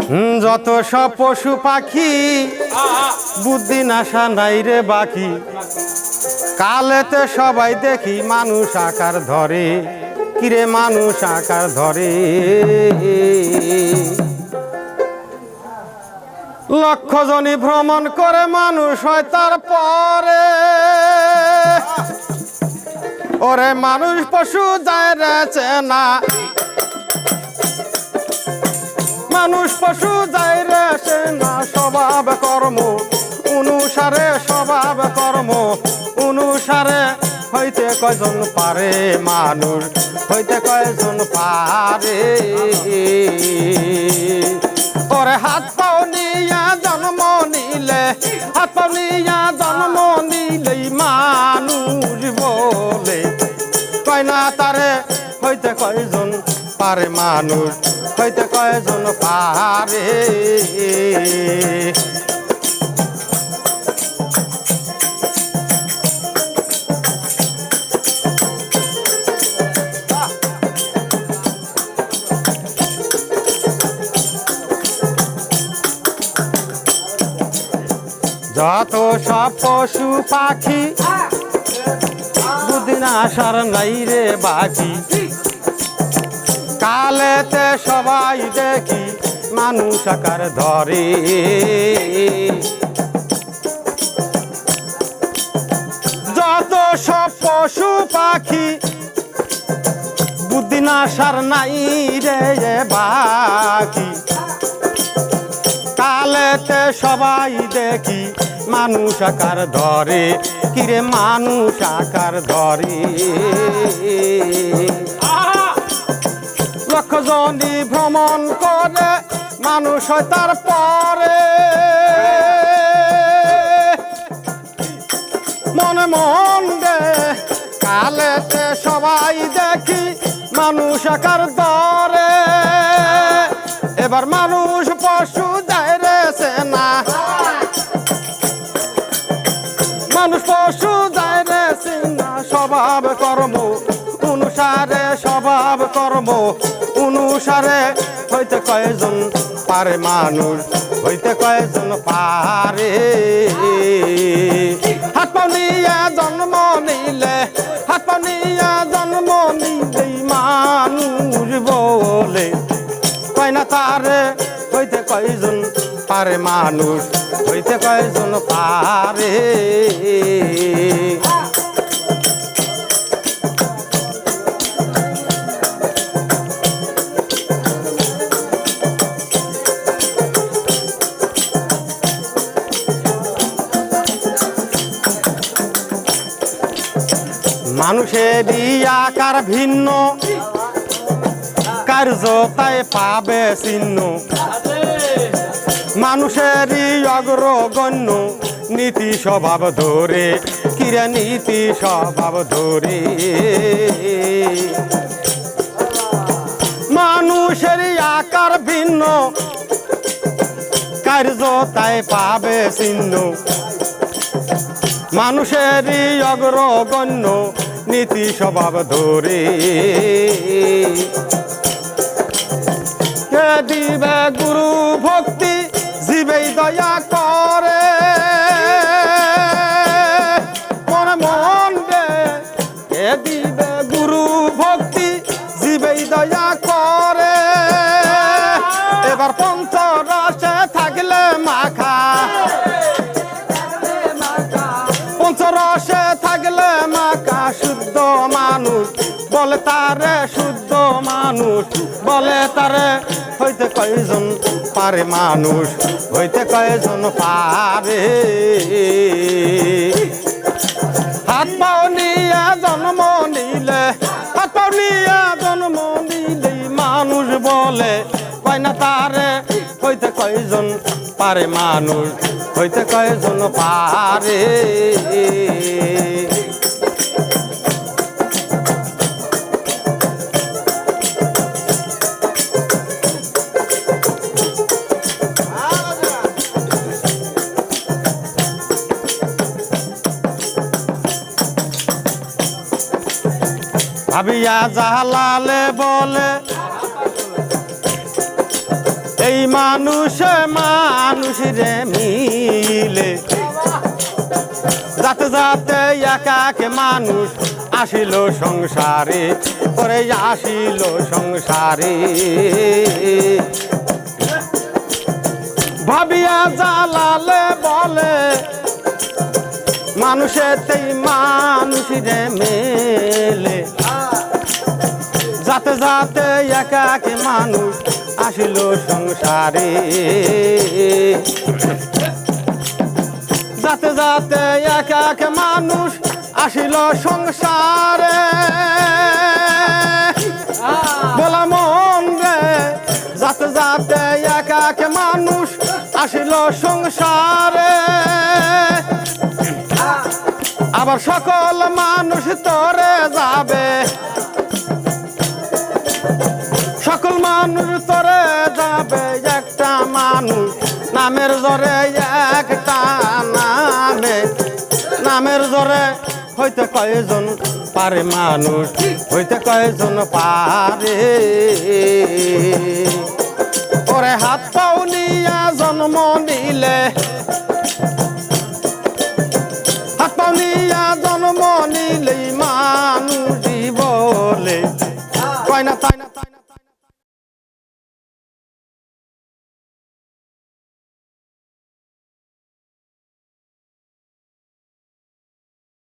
যত সব পশু পাখি বুদ্ধি নাশা নাই রে বাকি, কালেতে সবাই দেখি মানুষ আকার ধরে, কিরে মানুষ আকার ধরে। লক্ষ জনই ভ্রমণ করে মানুষ হয় তারপরে, ওরে মানুষ পশু যায় রে চেনা, মানুষ পশু যায় রে চেনা। স্বভাব কর্ম অনুসারে, স্বভাব কর্ম অনুসারে হইতে কয়জন পারে, মানুষ হইতে কয়জন পারে। ওরে হাত পাও নিয়া জন্ম নিলে, হাত পাও নিয়া জন্ম নিলেই মানুষ বলে, কয় না তারে হইতে কয়জন পারে, মানুষ হইতে কয়জন পারে। যত সব পশু পাখি বুদ্ধি নাশার নাই রে বাকি, কালেতে সবাই দেখি মানুষ আকার ধরে। যত সব পশু পাখি বুদ্ধি নাশার নাই রে বাকি, কালেতে সবাই দেখি মানুষ আকার ধরে, কিরে মানুষ আকার ধরে। লক্ষ জনই ভ্রমণ করে মানুষ হয় তারপরে, মনে মন দে কালেতে সবাই দেখি মানুষ আকার ধরে। এবার মানুষ পশু যায় রে চেনা, মানুষ পশু যায় রে চেনা। স্বভাব কর্ম অনুসারে, স্বভাব কর্ম অনুসারে হইতে কয়জন পারে, মানুষ হইতে কয়জন পারে। হাত পা নিয়া জন্ম নিলে, হাত পা নিয়া জন্ম নিলেই মানুষ বলে, কয় না তারে হইতে কয়জন পারে, মানুষ হইতে কয়জন পারে। মানুষেরই আকার ভিন্ন, কার্য তাই পাবে চিহ্ন। মানুষেরই অগ্রগণ্য নীতি স্বভাব ধরে, কিরে নীতি স্বভাব ধরে। মানুষেরই আকার ভিন্ন, কার্য তাই পাবে চিহ্ন। মানুষেরই অগ্রগণ্য নীতি স্বভাব ধরে। কে দিবে গুরু ভক্তি জীবেই দয়া করে, মনে মন দে কে দিবে গুরু ভক্তি জীবেই দয়া করে। এবার পঞ্চরসে থাকলে মাখা, পঞ্চরসে থাকলে মাখা শুদ্ধ মানুষ বলে তারে, শুদ্ধ মানুষ বলে তারে হইতে কয়জন পারে, মানুষ হইতে কয়জন পারে। হাত পাও নিয়া জন্ম নিলে, হাত পাও নিয়া জন্ম নিলেই মানুষ বলে, কয় না তারে হইতে কয়জন পারে, মানুষ হইতে কয়জন পারে। ভাবিয়া জালালে বলে এই মানুষে মানুষ রে মিলে যাতে যাতে এক এক মানুষ আসিল সংসারে করে আসিল সংসারে ভাবিয়া জালালে বলে মানুষেতেই মানুষ রে মেলে যাতে যাতে এক এক মানুষ আসিল সংসারে যাতে যাতে এক এক মানুষ আসিল সংসারে বলা মন রে যাতে যাতে এক এক মানুষ আসিল সংসারে আবার সকল মানুষ তরে যাবে সকল মানুষ তরে যাবে একটা মানুষ নামের জোরে একটা নামের জোরে হইতে কয়জন পারে মানুষ হইতে কয়জন পারে ওরে হাত পাও নিয়া জন্ম নিলে